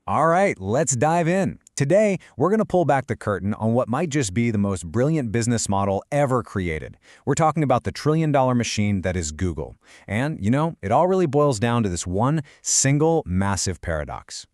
All right, let's dive in. Today, we're going to pull back the curtain on what might just be the most brilliant business model ever created. We're talking about the trillion-dollar machine that is Google. And, it all really boils down to this one single massive paradox.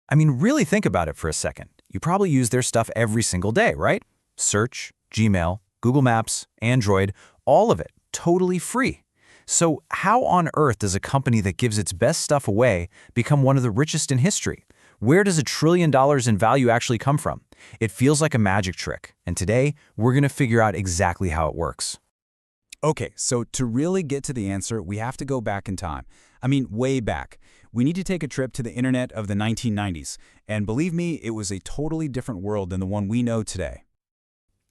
I mean, really think about it for a second. You probably use their stuff every single day, right? Search, Gmail, Google Maps, Android, all of it, totally free. So how on earth does a company that gives its best stuff away become one of the richest in history? Where does $1 trillion in value actually come from? It feels like a magic trick, and today we're going to figure out exactly how it works. Okay, so to really get to the answer, we have to go back in time. I mean, way back. We need to take a trip to the internet of the 1990s, and believe me, it was a totally different world than the one we know today.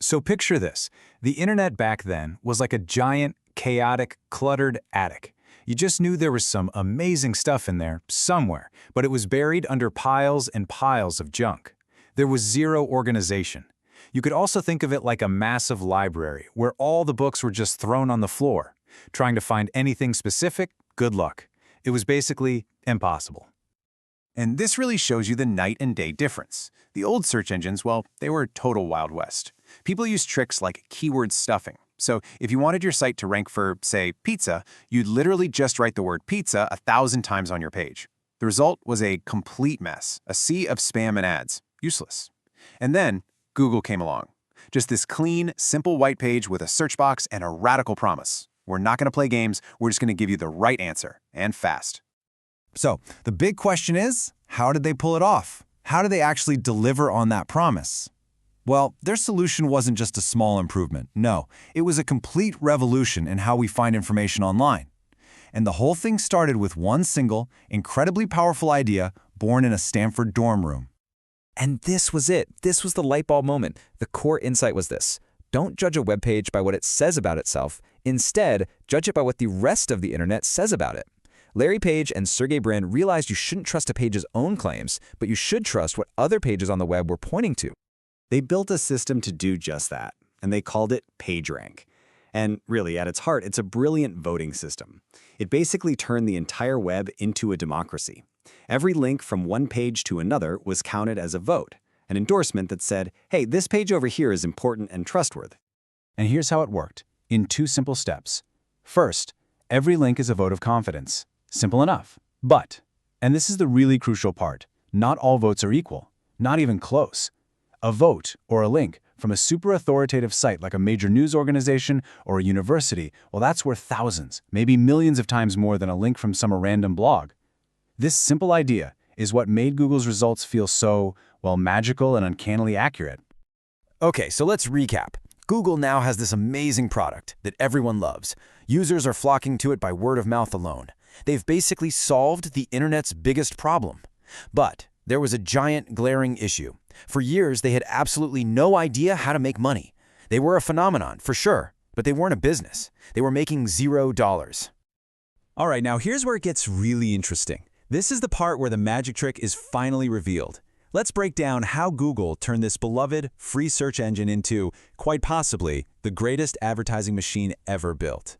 So picture this. The internet back then was like a giant, chaotic, cluttered attic. You just knew there was some amazing stuff in there somewhere, but it was buried under piles and piles of junk. There was zero organization. You could also think of it like a massive library where all the books were just thrown on the floor. Trying to find anything specific, good luck. It was basically impossible. And this really shows you the night and day difference. The old search engines, well, they were total Wild West. People used tricks like keyword stuffing. So if you wanted your site to rank for, say, pizza, you'd literally just write the word pizza 1,000 times on your page. The result was a complete mess, a sea of spam and ads. Useless. And then Google came along. Just this clean, simple white page with a search box and a radical promise. We're not going to play games, we're just going to give you the right answer, and fast. So the big question is, how did they pull it off? How did they actually deliver on that promise? Well, their solution wasn't just a small improvement. No, it was a complete revolution in how we find information online. And the whole thing started with one single, incredibly powerful idea born in a Stanford dorm room. And this was it. This was the light bulb moment. The core insight was this. Don't judge a web page by what it says about itself. Instead, judge it by what the rest of the internet says about it. Larry Page and Sergey Brin realized you shouldn't trust a page's own claims, but you should trust what other pages on the web were pointing to. They built a system to do just that, and they called it PageRank. And really, at its heart, it's a brilliant voting system. It basically turned the entire web into a democracy. Every link from one page to another was counted as a vote, an endorsement that said, hey, this page over here is important and trustworthy. And here's how it worked, in 2 simple steps. First, every link is a vote of confidence. Simple enough. But, and this is the really crucial part, not all votes are equal, not even close. A vote, or a link, from a super authoritative site like a major news organization or a university, well, that's worth thousands, maybe millions of times more than a link from some random blog. This simple idea is what made Google's results feel so, well, magical and uncannily accurate. Okay, so let's recap. Google now has this amazing product that everyone loves. Users are flocking to it by word of mouth alone. They've basically solved the internet's biggest problem. But there was a giant glaring issue. For years, they had absolutely no idea how to make money. They were a phenomenon, for sure, but they weren't a business. They were making $0. All right, now here's where it gets really interesting. This is the part where the magic trick is finally revealed. Let's break down how Google turned this beloved free search engine into, quite possibly, the greatest advertising machine ever built.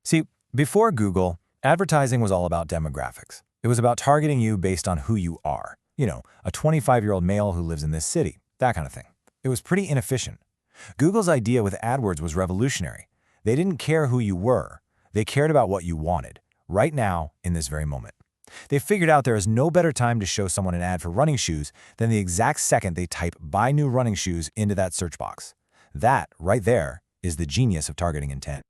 See, before Google, advertising was all about demographics. It was about targeting you based on who you are. A 25-year-old male who lives in this city, that kind of thing. It was pretty inefficient. Google's idea with AdWords was revolutionary. They didn't care who you were. They cared about what you wanted, right now, in this very moment. They figured out there is no better time to show someone an ad for running shoes than the exact second they type "buy new running shoes" into that search box. That, right there, is the genius of targeting intent.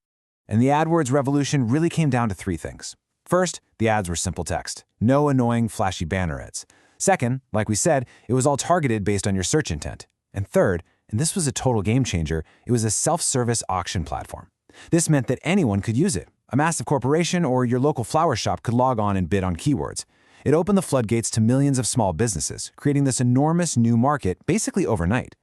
And the AdWords revolution really came down to 3 things. First, the ads were simple text. No annoying, flashy banner ads. Second, like we said, it was all targeted based on your search intent. And third, and this was a total game changer, it was a self-service auction platform. This meant that anyone could use it. A massive corporation or your local flower shop could log on and bid on keywords. It opened the floodgates to millions of small businesses, creating this enormous new market basically overnight.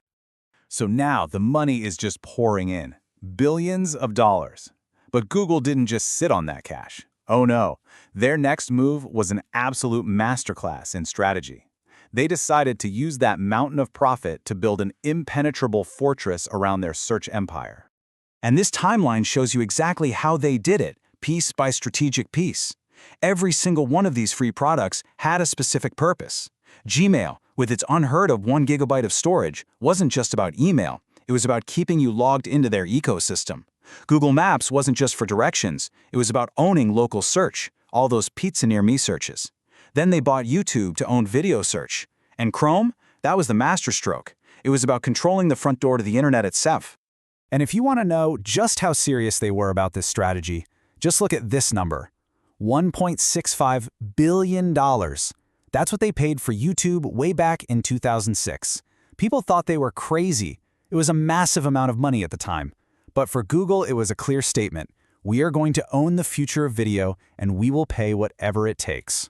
So now the money is just pouring in. Billions of dollars. But Google didn't just sit on that cash. Oh no, their next move was an absolute masterclass in strategy. They decided to use that mountain of profit to build an impenetrable fortress around their search empire. And this timeline shows you exactly how they did it, piece by strategic piece. Every single one of these free products had a specific purpose. Gmail, with its unheard of 1 gigabyte of storage, wasn't just about email. It was about keeping you logged into their ecosystem. Google Maps wasn't just for directions. It was about owning local search, all those pizza near me searches. Then they bought YouTube to own video search. And Chrome? That was the masterstroke. It was about controlling the front door to the internet itself. And if you want to know just how serious they were about this strategy, just look at this number. $1.65 billion. That's what they paid for YouTube way back in 2006. People thought they were crazy. It was a massive amount of money at the time. But for Google, it was a clear statement. We are going to own the future of video, and we will pay whatever it takes.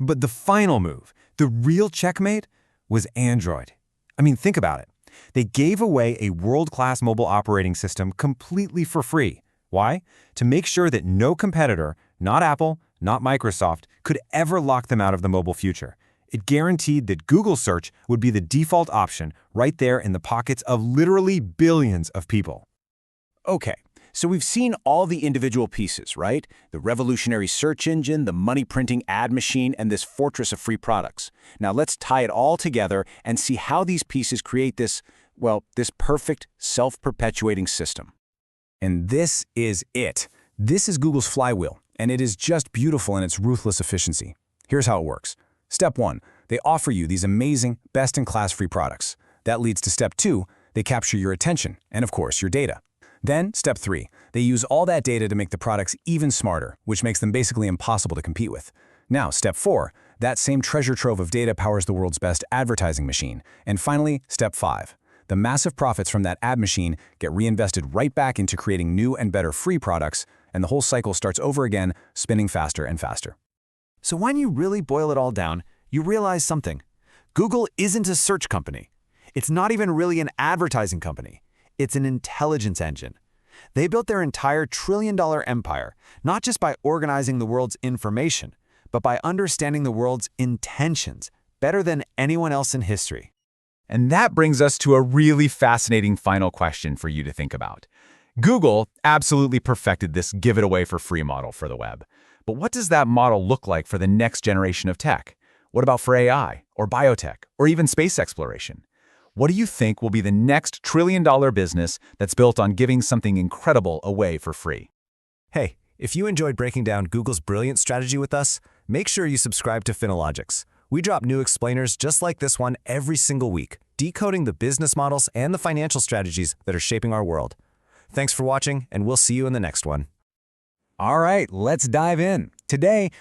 But the final move, the real checkmate, was Android. I mean, think about it. They gave away a world-class mobile operating system completely for free. Why? To make sure that no competitor, not Apple, not Microsoft, could ever lock them out of the mobile future. It guaranteed that Google search would be the default option right there in the pockets of literally billions of people. Okay, so we've seen all the individual pieces, right? The revolutionary search engine, the money-printing ad machine, and this fortress of free products. Now let's tie it all together and see how these pieces create this, well, this perfect self-perpetuating system. And this is it. This is Google's Flywheel, and it is just beautiful in its ruthless efficiency. Here's how it works. Step 1, they offer you these amazing, best-in-class free products. That leads to Step 2, they capture your attention and, of course, your data. Then, Step 3, they use all that data to make the products even smarter, which makes them basically impossible to compete with. Now, Step 4, that same treasure trove of data powers the world's best advertising machine. And finally, Step 5, the massive profits from that ad machine get reinvested right back into creating new and better free products, and the whole cycle starts over again, spinning faster and faster. So when you really boil it all down, you realize something. Google isn't a search company. It's not even really an advertising company. It's an intelligence engine. They built their entire trillion-dollar empire, not just by organizing the world's information, but by understanding the world's intentions better than anyone else in history. And that brings us to a really fascinating final question for you to think about. Google absolutely perfected this give it away for free model for the web. But what does that model look like for the next generation of tech? What about for AI, or biotech, or even space exploration? What do you think will be the next trillion-dollar business that's built on giving something incredible away for free? Hey, if you enjoyed breaking down Google's brilliant strategy with us, make sure you subscribe to Finologix. We drop new explainers just like this one every single week, decoding the business models and the financial strategies that are shaping our world. Thanks for watching, and we'll see you in the next one. All right, let's dive in. Today,